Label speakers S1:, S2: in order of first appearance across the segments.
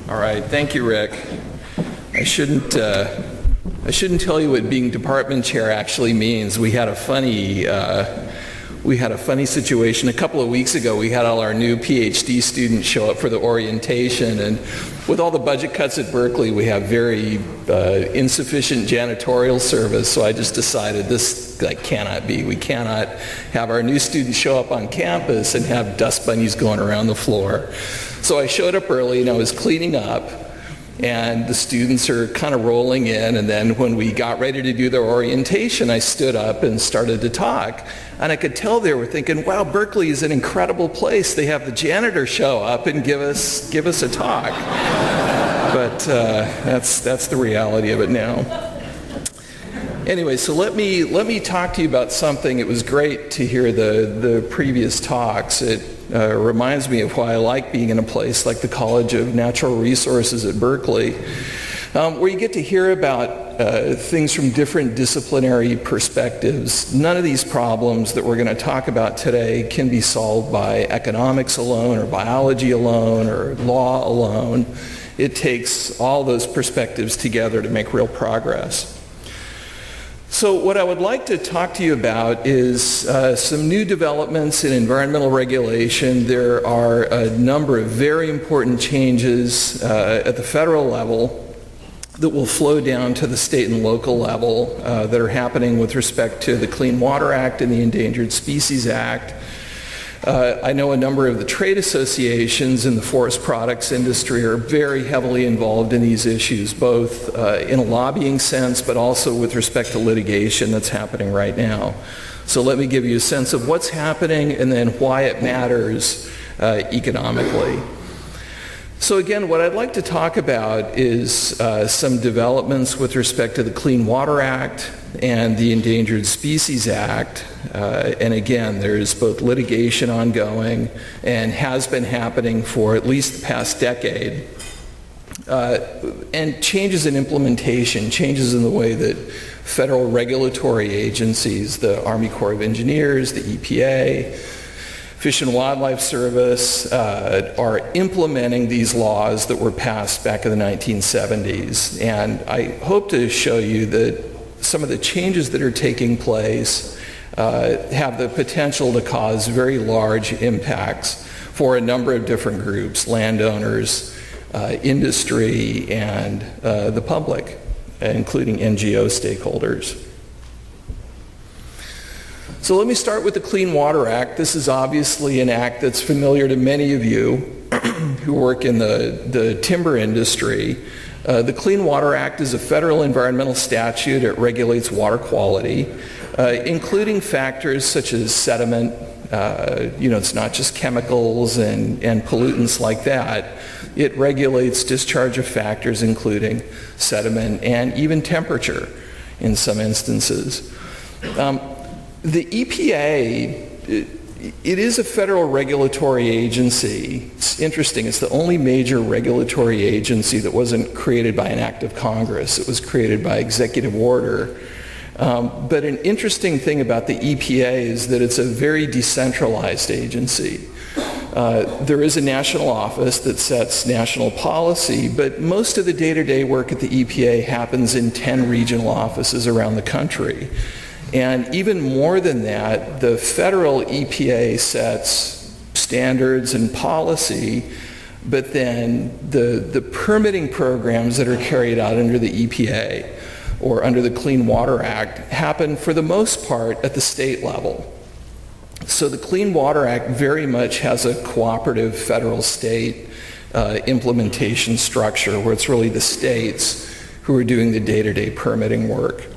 S1: All right, thank you, Rick. I shouldn't tell you what being department chair actually means. We had a funny situation a couple of weeks ago. We had all our new PhD students show up for the orientation, and with all the budget cuts at Berkeley, we have very insufficient janitorial service. So I just decided this cannot be. We cannot have our new students show up on campus and have dust bunnies going around the floor. So I showed up early and I was cleaning up, and the students are kind of rolling in, and then when we got ready to do their orientation, I stood up and started to talk. And I could tell they were thinking, wow, Berkeley is an incredible place. They have the janitor show up and give us a talk. But that's the reality of it now. Anyway, so let me talk to you about something. It was great to hear the previous talks. It reminds me of why I like being in a place like the College of Natural Resources at Berkeley, where you get to hear about things from different disciplinary perspectives. None of these problems that we're going to talk about today can be solved by economics alone or biology alone or law alone. It takes all those perspectives together to make real progress. So what I would like to talk to you about is some new developments in environmental regulation. There are a number of very important changes at the federal level that will flow down to the state and local level that are happening with respect to the Clean Water Act and the Endangered Species Act. I know a number of the trade associations in the forest products industry are very heavily involved in these issues, both in a lobbying sense, but also with respect to litigation that's happening right now. So let me give you a sense of what's happening and then why it matters economically. So again, what I'd like to talk about is some developments with respect to the Clean Water Act and the Endangered Species Act. And again, there's both litigation ongoing and has been happening for at least the past decade. And changes in implementation, changes in the way that federal regulatory agencies, the Army Corps of Engineers, the EPA, Fish and Wildlife Service are implementing these laws that were passed back in the 1970s. And I hope to show you that some of the changes that are taking place have the potential to cause very large impacts for a number of different groups, landowners, industry, and the public, including NGO stakeholders. So let me start with the Clean Water Act. This is obviously an act that's familiar to many of you who work in the timber industry. The Clean Water Act is a federal environmental statute. It regulates water quality, including factors such as sediment. It's not just chemicals and pollutants like that. It regulates discharge of factors including sediment and even temperature in some instances. The EPA, it is a federal regulatory agency. It's interesting, it's the only major regulatory agency that wasn't created by an act of Congress. It was created by executive order. But an interesting thing about the EPA is that it's a very decentralized agency. There is a national office that sets national policy, but most of the day-to-day work at the EPA happens in 10 regional offices around the country. And even more than that, the federal EPA sets standards and policy, but then the permitting programs that are carried out under the EPA or under the Clean Water Act happen for the most part at the state level. So the Clean Water Act very much has a cooperative federal-state implementation structure where it's really the states who are doing the day-to-day permitting work.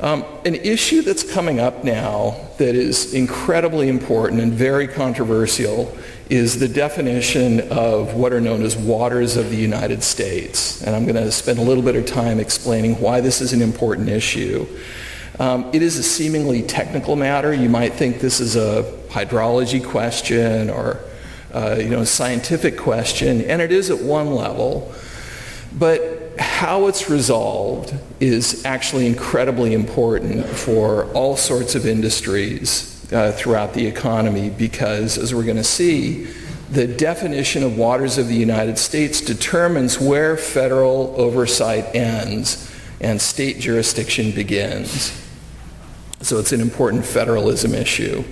S1: An issue that's coming up now that is incredibly important and very controversial is the definition of what are known as waters of the United States. And I'm going to spend a little bit of time explaining why this is an important issue. It is a seemingly technical matter. You might think this is a hydrology question or a scientific question, and it is at one level. But how it's resolved is actually incredibly important for all sorts of industries throughout the economy because, as we're going to see, the definition of waters of the United States determines where federal oversight ends and state jurisdiction begins. So it's an important federalism issue.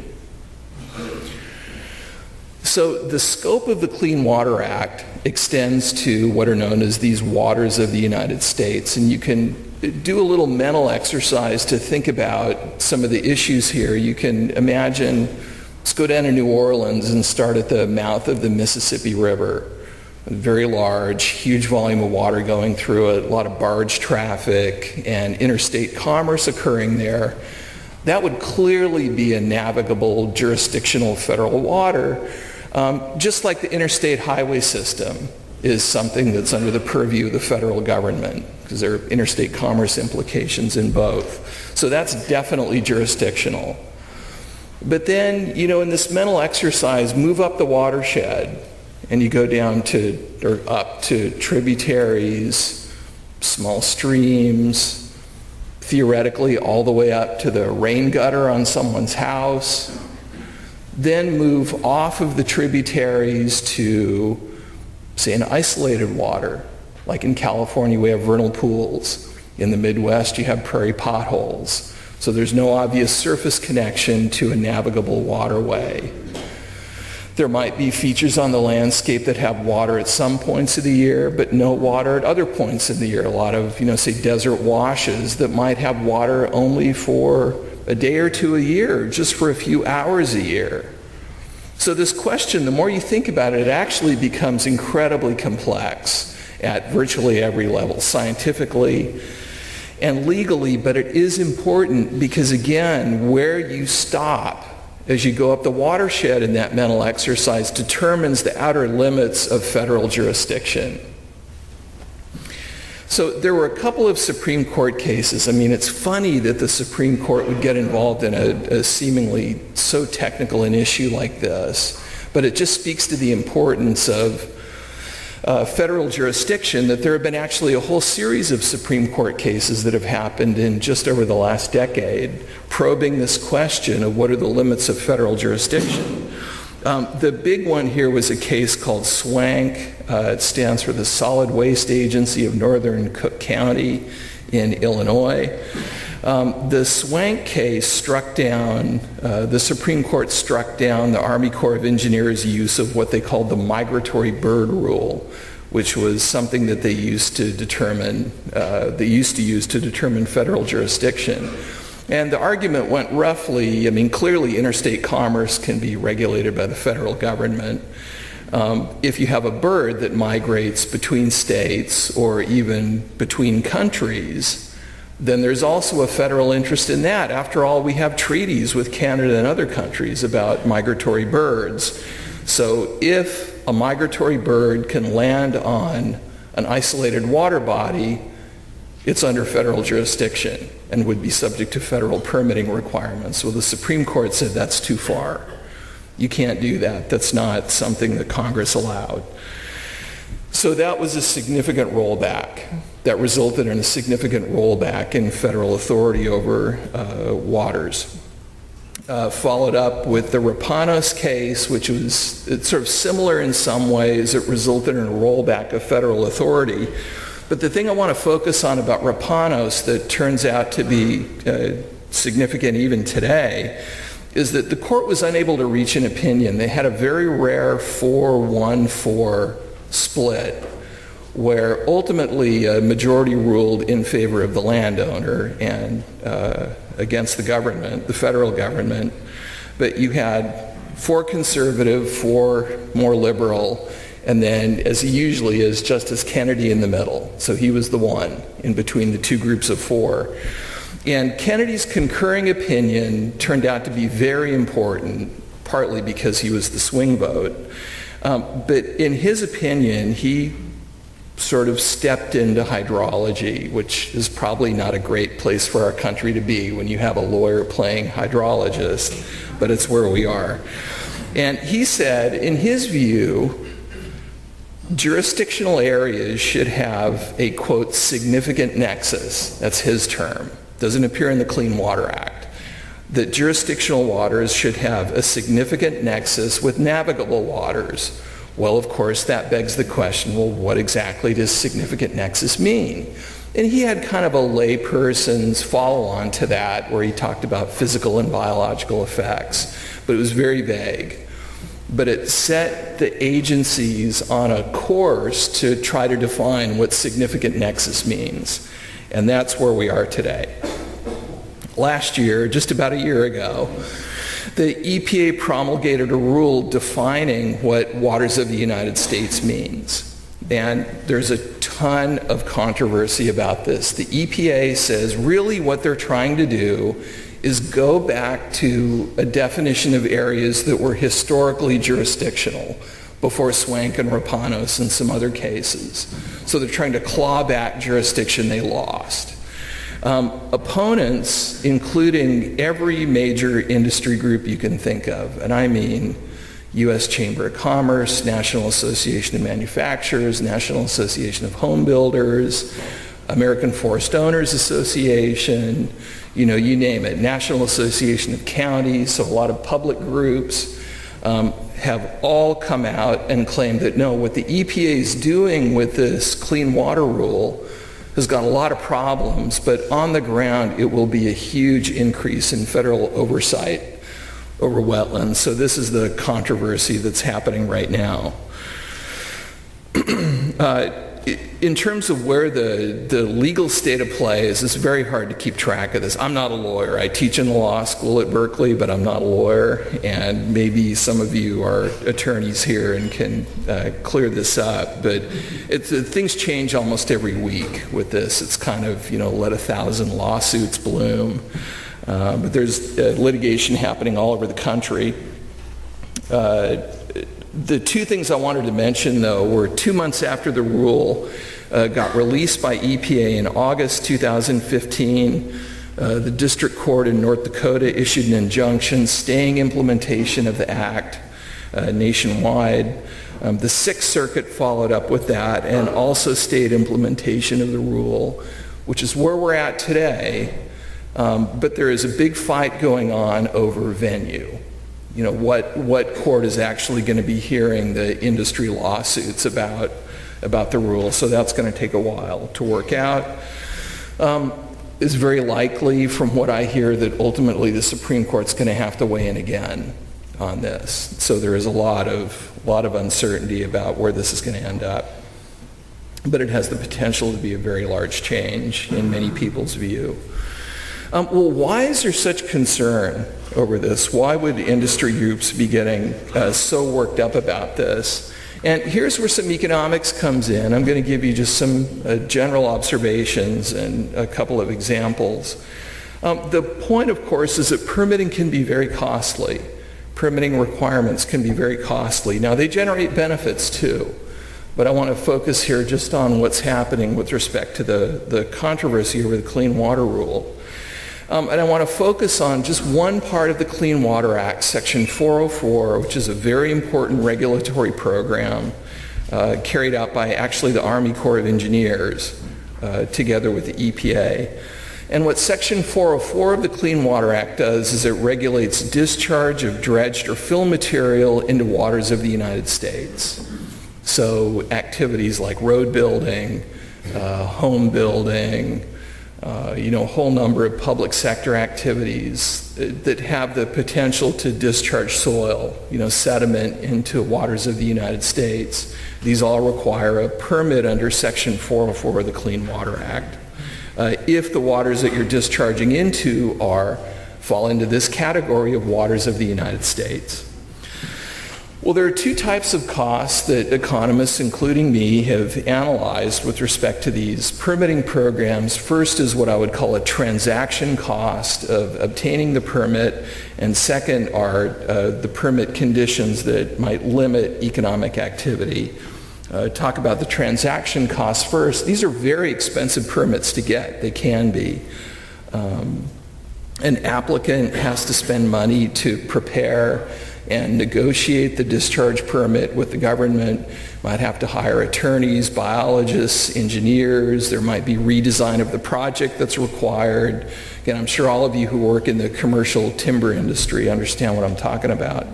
S1: So the scope of the Clean Water Act extends to what are known as these waters of the United States. And you can do a little mental exercise to think about some of the issues here. You can imagine, let's go down to New Orleans and start at the mouth of the Mississippi River. Very large, huge volume of water going through it, a lot of barge traffic and interstate commerce occurring there. That would clearly be a navigable jurisdictional federal water, just like the interstate highway system is something that's under the purview of the federal government, because there are interstate commerce implications in both. So that's definitely jurisdictional. But then, you know, in this mental exercise, move up the watershed, and you go down to, or up to tributaries, small streams, theoretically all the way up to the rain gutter on someone's house. Then move off of the tributaries to, say, an isolated water. Like in California, we have vernal pools. In the Midwest, you have prairie potholes. So there's no obvious surface connection to a navigable waterway. There might be features on the landscape that have water at some points of the year, but no water at other points of the year. A lot of, you know, say desert washes that might have water only for a day or two a year, just for a few hours a year. So this question, the more you think about it, it actually becomes incredibly complex at virtually every level, scientifically and legally, but it is important because, again, where you stop as you go up the watershed in that mental exercise determines the outer limits of federal jurisdiction. So there were a couple of Supreme Court cases. I mean, it's funny that the Supreme Court would get involved in a seemingly so technical an issue like this, but it just speaks to the importance of federal jurisdiction, that there have been actually a whole series of Supreme Court cases that have happened in just over the last decade probing this question of what are the limits of federal jurisdiction. The big one here was a case called SWANK. It stands for the Solid Waste Agency of Northern Cook County in Illinois. The SWANK case struck down, the Supreme Court struck down the Army Corps of Engineers' use of what they called the migratory bird rule, which was something that they used to determine, use to determine federal jurisdiction. And the argument went roughly, I mean, clearly interstate commerce can be regulated by the federal government. If you have a bird that migrates between states or even between countries, then there's also a federal interest in that. After all, we have treaties with Canada and other countries about migratory birds. So if a migratory bird can land on an isolated water body, it's under federal jurisdiction and would be subject to federal permitting requirements. Well, the Supreme Court said that's too far. You can't do that. That's not something that Congress allowed. So that was a significant rollback. That resulted in a significant rollback in federal authority over waters. Followed up with the Rapanos case, which was sort of similar in some ways. It resulted in a rollback of federal authority. But the thing I want to focus on about Rapanos that turns out to be significant even today is that the court was unable to reach an opinion. They had a very rare 4-1-4 split where ultimately a majority ruled in favor of the landowner and against the government, the federal government. But you had 4 conservative, 4 more liberal, and then, as he usually is, Justice Kennedy in the middle. So he was the one in between the 2 groups of 4. And Kennedy's concurring opinion turned out to be very important, partly because he was the swing vote. But in his opinion, he sort of stepped into hydrology, which is probably not a great place for our country to be when you have a lawyer playing hydrologist, but it's where we are. And he said, in his view, jurisdictional areas should have a, quote, significant nexus. That's his term. Doesn't appear in the Clean Water Act. that jurisdictional waters should have a significant nexus with navigable waters. Well, of course, that begs the question, well, what exactly does significant nexus mean? And he had kind of a layperson's follow-on to that, where he talked about physical and biological effects, but it was very vague. But it set the agencies on a course to try to define what significant nexus means. And that's where we are today. Last year, just about a year ago, the EPA promulgated a rule defining what waters of the United States means. And there's a ton of controversy about this. The EPA says really what they're trying to do is go back to a definition of areas that were historically jurisdictional before Swank and Rapanos and some other cases. So they're trying to claw back jurisdiction they lost. Opponents, including every major industry group you can think of, and I mean U.S. Chamber of Commerce, National Association of Manufacturers, National Association of Home Builders, American Forest Owners Association, you name it, National Association of Counties, so a lot of public groups have all come out and claimed that no, what the EPA is doing with this clean water rule has got a lot of problems, but on the ground it will be a huge increase in federal oversight over wetlands. So this is the controversy that's happening right now. In terms of where the legal state of play is, it's very hard to keep track of this. I'm not a lawyer. I teach in the law school at Berkeley, but I'm not a lawyer, and maybe some of you are attorneys here and can clear this up, but things change almost every week with this. It's kind of, let 1,000 lawsuits bloom, but there's litigation happening all over the country. The two things I wanted to mention, though, were 2 months after the rule got released by EPA in August 2015. The district court in North Dakota issued an injunction staying implementation of the act nationwide. The Sixth Circuit followed up with that and also stayed implementation of the rule, which is where we're at today. But there is a big fight going on over venue. What court is actually going to be hearing the industry lawsuits about the rule, so that's going to take a while to work out. It's very likely, from what I hear, that ultimately the Supreme Court's going to have to weigh in again on this. So there is a lot of uncertainty about where this is going to end up. But it has the potential to be a very large change in many people's view. Well, why is there such concern over this? Why would industry groups be getting so worked up about this? And here's where some economics comes in. I'm going to give you just some general observations and a couple of examples. The point, of course, is that permitting can be very costly. Permitting requirements can be very costly. Now, they generate benefits too, but I want to focus here just on what's happening with respect to the controversy over the Clean Water Rule. And I want to focus on just one part of the Clean Water Act, Section 404, which is a very important regulatory program carried out by actually the Army Corps of Engineers together with the EPA. And what Section 404 of the Clean Water Act does is it regulates discharge of dredged or fill material into waters of the United States. So activities like road building, home building, a whole number of public sector activities that have the potential to discharge soil, sediment into waters of the United States. These all require a permit under Section 404 of the Clean Water Act. If the waters that you're discharging into fall into this category of waters of the United States. Well, there are two types of costs that economists, including me, have analyzed with respect to these permitting programs. First is what I would call a transaction cost of obtaining the permit, and second are the permit conditions that might limit economic activity. Talk about the transaction costs first. These are very expensive permits to get. They can be. An applicant has to spend money to prepare and negotiate the discharge permit with the government. Might have to hire attorneys, biologists, engineers. There might be redesign of the project that's required. Again, I'm sure all of you who work in the commercial timber industry understand what I'm talking about.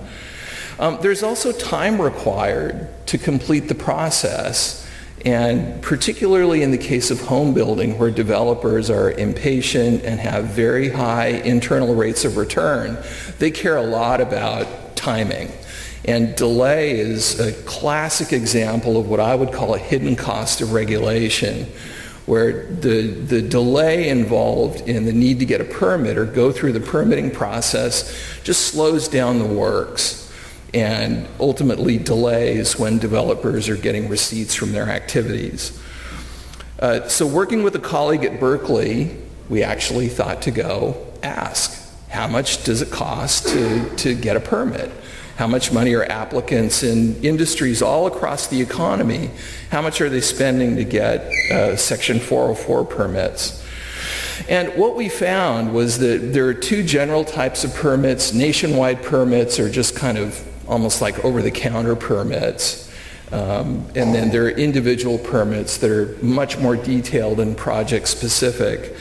S1: There's also time required to complete the process. And particularly in the case of home building, where developers are impatient and have very high internal rates of return, they care a lot about timing. And delay is a classic example of what I would call a hidden cost of regulation, where the delay involved in the need to get a permit or go through the permitting process just slows down the works and ultimately delays when developers are getting receipts from their activities. So working with a colleague at Berkeley, we actually thought to go ask, how much does it cost to get a permit? How much money are applicants in industries all across the economy, how much are they spending to get Section 404 permits? And what we found was that there are two general types of permits. Nationwide permits are just kind of almost like over-the-counter permits. And then there are individual permits that are much more detailed and project-specific.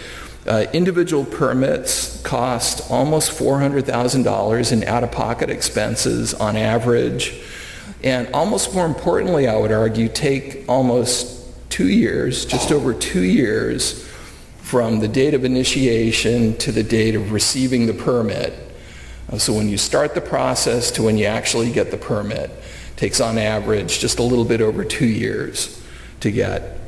S1: Individual permits cost almost $400,000 in out-of-pocket expenses on average. And almost more importantly, I would argue, take almost 2 years, just over 2 years, from the date of initiation to the date of receiving the permit. So when you start the process to when you actually get the permit, it takes on average just a little bit over 2 years to get.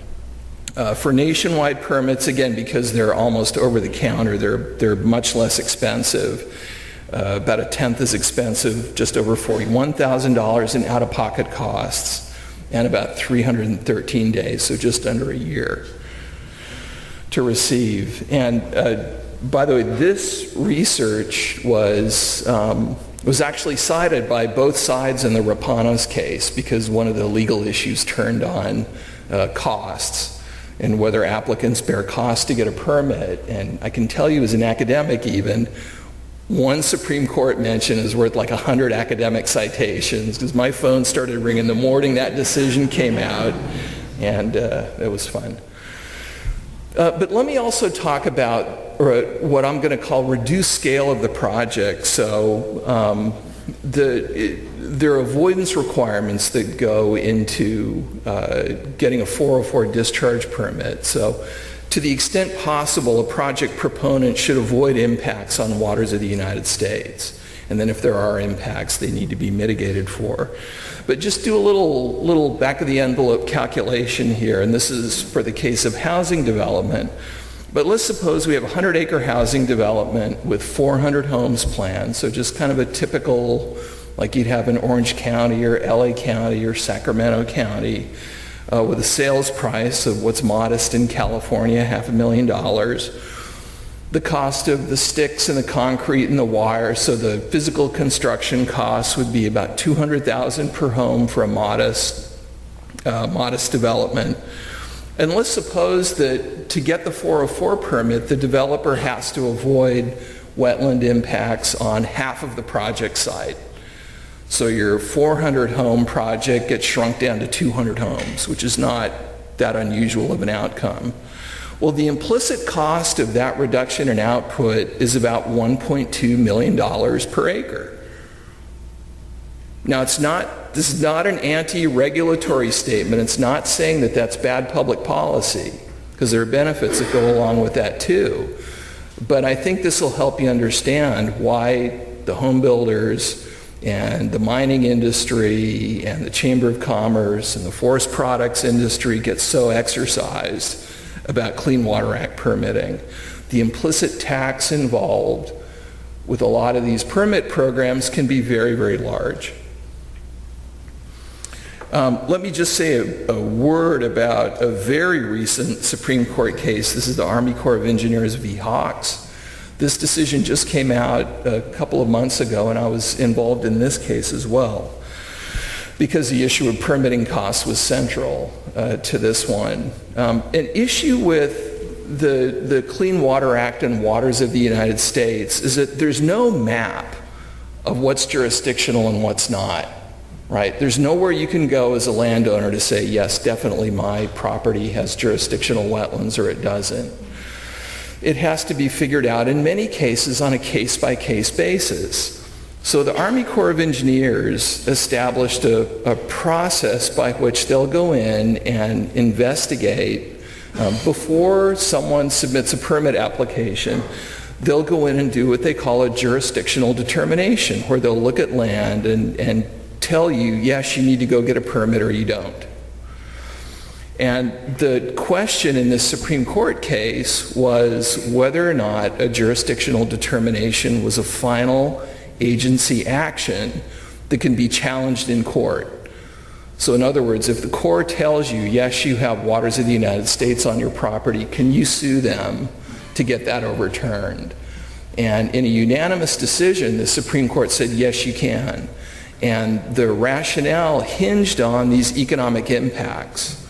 S1: For nationwide permits, again, because they're almost over the counter, they're much less expensive. About a tenth as expensive, just over $41,000 in out-of-pocket costs, and about 313 days, so just under a year to receive. And by the way, this research was actually cited by both sides in the Rapanos case, because one of the legal issues turned on costs and whether applicants bear costs to get a permit. And I can tell you as an academic even, one Supreme Court mention is worth like 100 academic citations, because my phone started ringing the morning that decision came out, and it was fun. But let me also talk about what I'm going to call reduced scale of the project. So there are avoidance requirements that go into getting a 404 discharge permit. So to the extent possible, a project proponent should avoid impacts on waters of the United States. And then if there are impacts, they need to be mitigated for. But just do a little back of the envelope calculation here, and this is for the case of housing development. But let's suppose we have a 100-acre housing development with 400 homes planned, so just kind of a typical, like you'd have in Orange County or LA County or Sacramento County, with a sales price of what's modest in California, $500,000. The cost of the sticks and the concrete and the wire, so the physical construction costs would be about $200,000 per home for a modest development. And let's suppose that to get the 404 permit, the developer has to avoid wetland impacts on half of the project site. So your 400 home project gets shrunk down to 200 homes, which is not that unusual of an outcome. Well, the implicit cost of that reduction in output is about $1.2 million per acre. Now, this is not an anti-regulatory statement. It's not saying that that's bad public policy, because there are benefits that go along with that too. But I think this will help you understand why the home builders and the mining industry and the Chamber of Commerce and the forest products industry get so exercised about Clean Water Act permitting. The implicit tax involved with a lot of these permit programs can be very, very large. Let me just say a word about a very recent Supreme Court case. This is the Army Corps of Engineers v. Hawks. This decision just came out a couple of months ago, and I was involved in this case as well, because the issue of permitting costs was central to this one. An issue with the Clean Water Act and waters of the United States is that there's no map of what's jurisdictional and what's not, right? There's nowhere you can go as a landowner to say, yes, definitely my property has jurisdictional wetlands or it doesn't. It has to be figured out in many cases on a case-by-case basis. So the Army Corps of Engineers established a process by which they'll go in and investigate before someone submits a permit application. They'll go in and do what they call a jurisdictional determination, where they'll look at land and tell you, yes, you need to go get a permit or you don't. And the question in this Supreme Court case was whether or not a jurisdictional determination was a final agency action that can be challenged in court. So in other words, if the Corps tells you, yes, you have waters of the United States on your property, can you sue them to get that overturned? And in a unanimous decision, the Supreme Court said, yes, you can. And the rationale hinged on these economic impacts.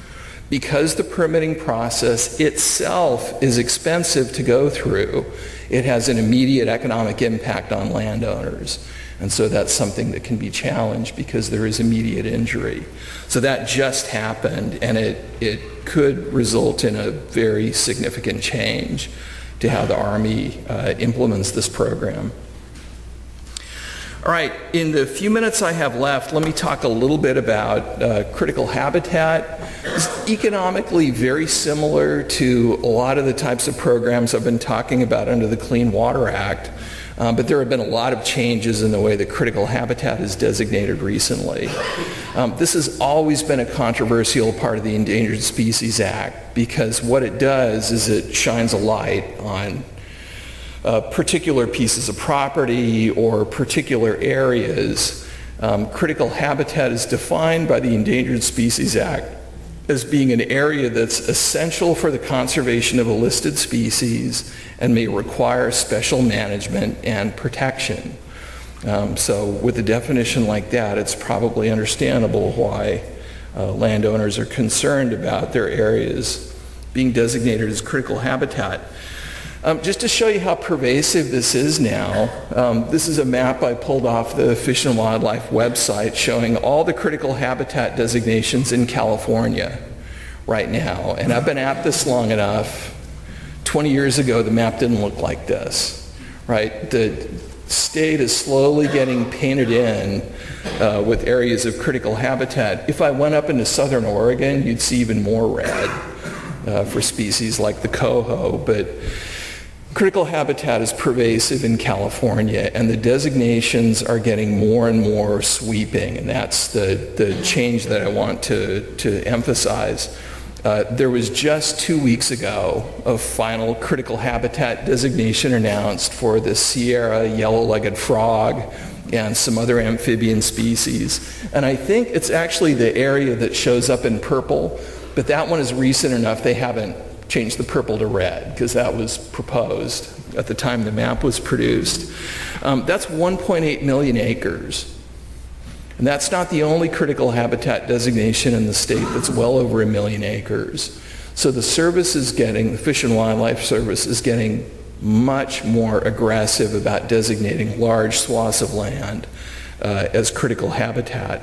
S1: Because the permitting process itself is expensive to go through, it has an immediate economic impact on landowners. And so that's something that can be challenged because there is immediate injury. So that just happened, and it could result in a very significant change to how the Army implements this program. All right, in the few minutes I have left, let me talk a little bit about critical habitat. It's economically very similar to a lot of the types of programs I've been talking about under the Clean Water Act, but there have been a lot of changes in the way that critical habitat is designated recently. This has always been a controversial part of the Endangered Species Act because what it does is it shines a light on particular pieces of property or particular areas. Critical habitat is defined by the Endangered Species Act as being an area that's essential for the conservation of a listed species and may require special management and protection. So with a definition like that, it's probably understandable why landowners are concerned about their areas being designated as critical habitat. Just to show you how pervasive this is now, this is a map I pulled off the Fish and Wildlife website showing all the critical habitat designations in California right now. And I've been at this long enough. 20 years ago, the map didn't look like this, right? The state is slowly getting painted in with areas of critical habitat. If I went up into southern Oregon, you'd see even more red for species like the coho. But critical habitat is pervasive in California, and the designations are getting more and more sweeping, and that's the change that I want to emphasize. There was just 2 weeks ago a final critical habitat designation announced for the Sierra yellow-legged frog and some other amphibian species. And I think it's actually the area that shows up in purple, but that one is recent enough they haven't changed the purple to red because that was proposed at the time the map was produced. That's 1.8 million acres. And that's not the only critical habitat designation in the state that's well over 1 million acres. So the service is getting, the Fish and Wildlife Service is getting much more aggressive about designating large swaths of land as critical habitat.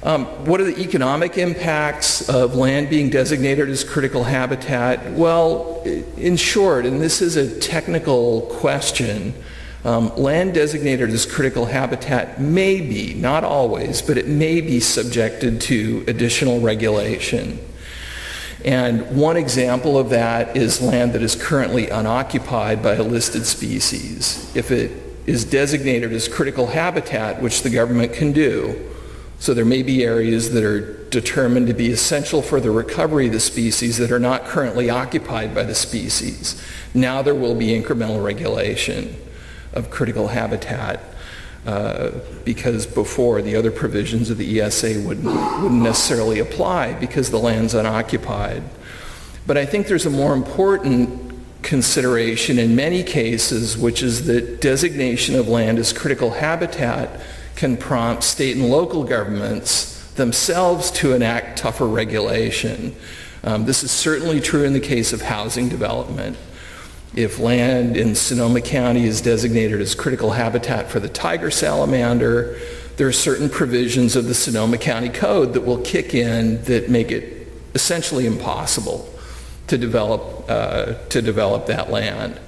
S1: What are the economic impacts of land being designated as critical habitat? Well, in short, and this is a technical question, land designated as critical habitat may be, not always, but it may be subjected to additional regulation. And one example of that is land that is currently unoccupied by a listed species. If it is designated as critical habitat, which the government can do, so there may be areas that are determined to be essential for the recovery of the species that are not currently occupied by the species. Now there will be incremental regulation of critical habitat because before the other provisions of the ESA wouldn't necessarily apply because the land's unoccupied. But I think there's a more important consideration in many cases, which is that designation of land as critical habitat can prompt state and local governments themselves to enact tougher regulation. This is certainly true in the case of housing development. If land in Sonoma County is designated as critical habitat for the tiger salamander, there are certain provisions of the Sonoma County Code that will kick in that make it essentially impossible to develop that land.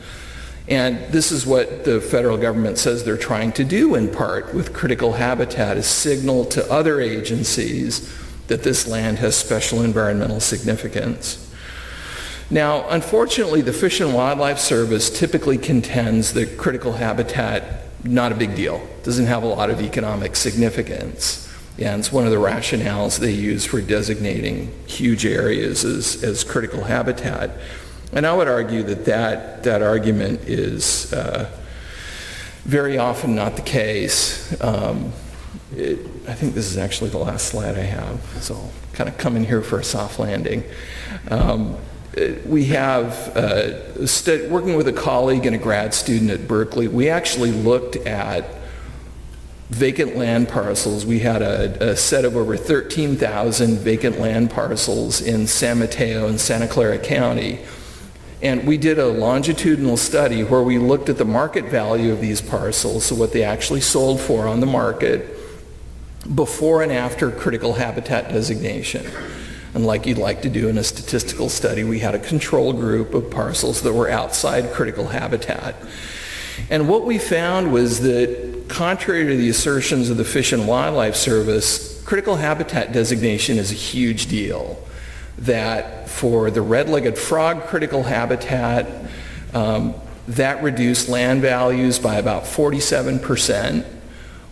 S1: And this is what the federal government says they're trying to do in part with critical habitat, is signal to other agencies that this land has special environmental significance. Now, unfortunately, the Fish and Wildlife Service typically contends that critical habitat, not a big deal, doesn't have a lot of economic significance. And it's one of the rationales they use for designating huge areas as critical habitat. And I would argue that that argument is very often not the case. I think this is actually the last slide I have, so I'll kind of come in here for a soft landing. We have, working with a colleague and a grad student at Berkeley, we actually looked at vacant land parcels. We had a set of over 13,000 vacant land parcels in San Mateo and Santa Clara County. And we did a longitudinal study where we looked at the market value of these parcels, so what they actually sold for on the market, before and after critical habitat designation. And like you'd like to do in a statistical study, we had a control group of parcels that were outside critical habitat. And what we found was that, contrary to the assertions of the Fish and Wildlife Service, critical habitat designation is a huge deal. That for the red-legged frog critical habitat, that reduced land values by about 47%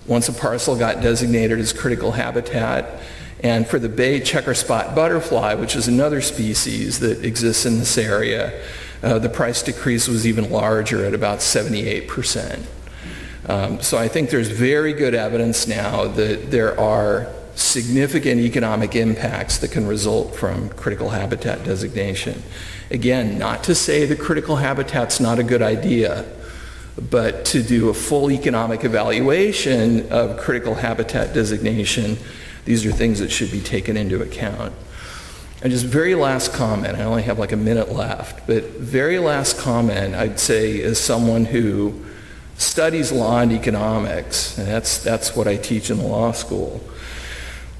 S1: once a parcel got designated as critical habitat. And for the bay checker spot butterfly, which is another species that exists in this area, the price decrease was even larger at about 78%. So I think there's very good evidence now that there are significant economic impacts that can result from critical habitat designation. Again, not to say that critical habitat's not a good idea, but to do a full economic evaluation of critical habitat designation, these are things that should be taken into account. And just very last comment, I only have like a minute left, but very last comment I'd say as someone who studies law and economics, and that's what I teach in the law school.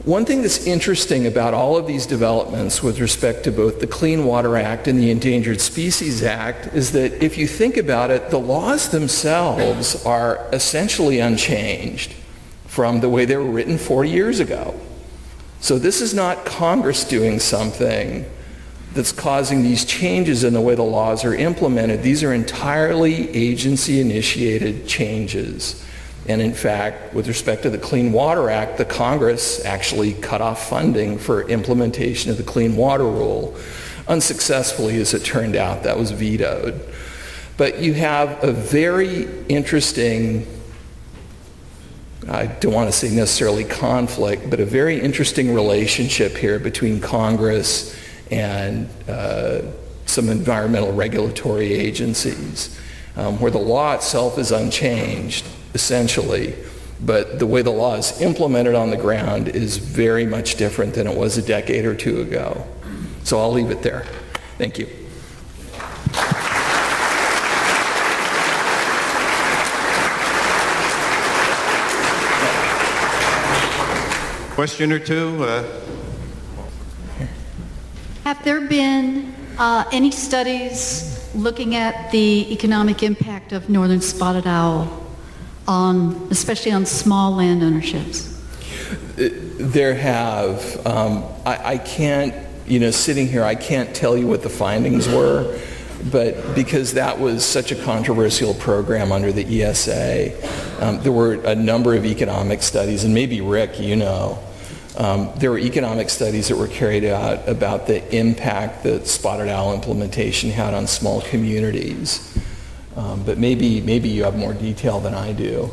S1: One thing that's interesting about all of these developments with respect to both the Clean Water Act and the Endangered Species Act is that if you think about it, the laws themselves are essentially unchanged from the way they were written 40 years ago. So this is not Congress doing something that's causing these changes in the way the laws are implemented. These are entirely agency-initiated changes. And in fact, with respect to the Clean Water Act, the Congress actually cut off funding for implementation of the Clean Water Rule. Unsuccessfully, as it turned out, that was vetoed. But you have a very interesting, I don't want to say necessarily conflict, but a very interesting relationship here between Congress and some environmental regulatory agencies, where the law itself is unchanged, essentially, but the way the law is implemented on the ground is very much different than it was a decade or two ago. So I'll leave it there. Thank you.
S2: Question or two?
S3: Have there been any studies looking at the economic impact of northern spotted owl, especially on small land ownerships?
S1: There have. I can't, sitting here, I can't tell you what the findings were, but because that was such a controversial program under the ESA, there were a number of economic studies, and maybe Rick, there were economic studies that were carried out about the impact that spotted owl implementation had on small communities. But maybe you have more detail than I do.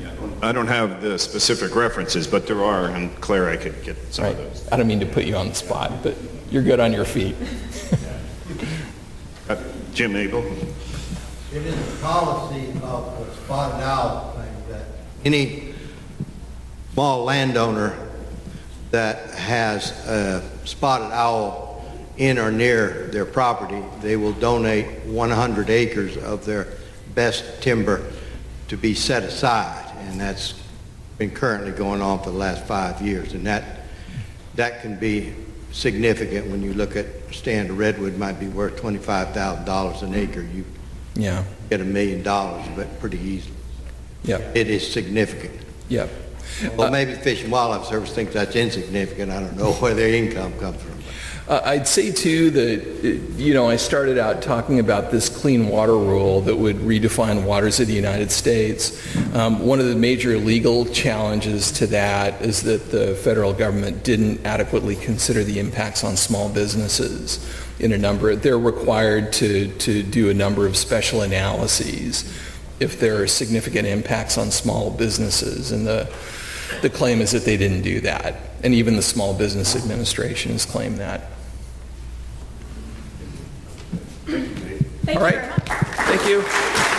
S2: Yeah, I don't have the specific references, but there are, and Claire, I could get some of those.
S1: I don't mean to put you on the spot, but you're good on your feet.
S2: Jim Abel.
S4: It is the policy of the spotted owl thing that any small landowner that has a spotted owl in or near their property, they will donate 100 acres of their best timber to be set aside, and that's been currently going on for the last 5 years, and that can be significant when you look at stand of redwood might be worth $25,000 an acre. You get $1 million, but pretty easily.
S1: Yeah.
S4: It is significant.
S1: Yeah.
S4: Well, maybe Fish and Wildlife Service thinks that's insignificant. I don't know where their income comes from.
S1: I'd say too that, I started out talking about this clean water rule that would redefine waters of the United States. One of the major legal challenges to that is that the federal government didn't adequately consider the impacts on small businesses they're required to do a number of special analyses if there are significant impacts on small businesses, and the claim is that they didn't do that, and even the Small Business Administration has claimed that.
S5: Thank you very much.
S1: Thank you.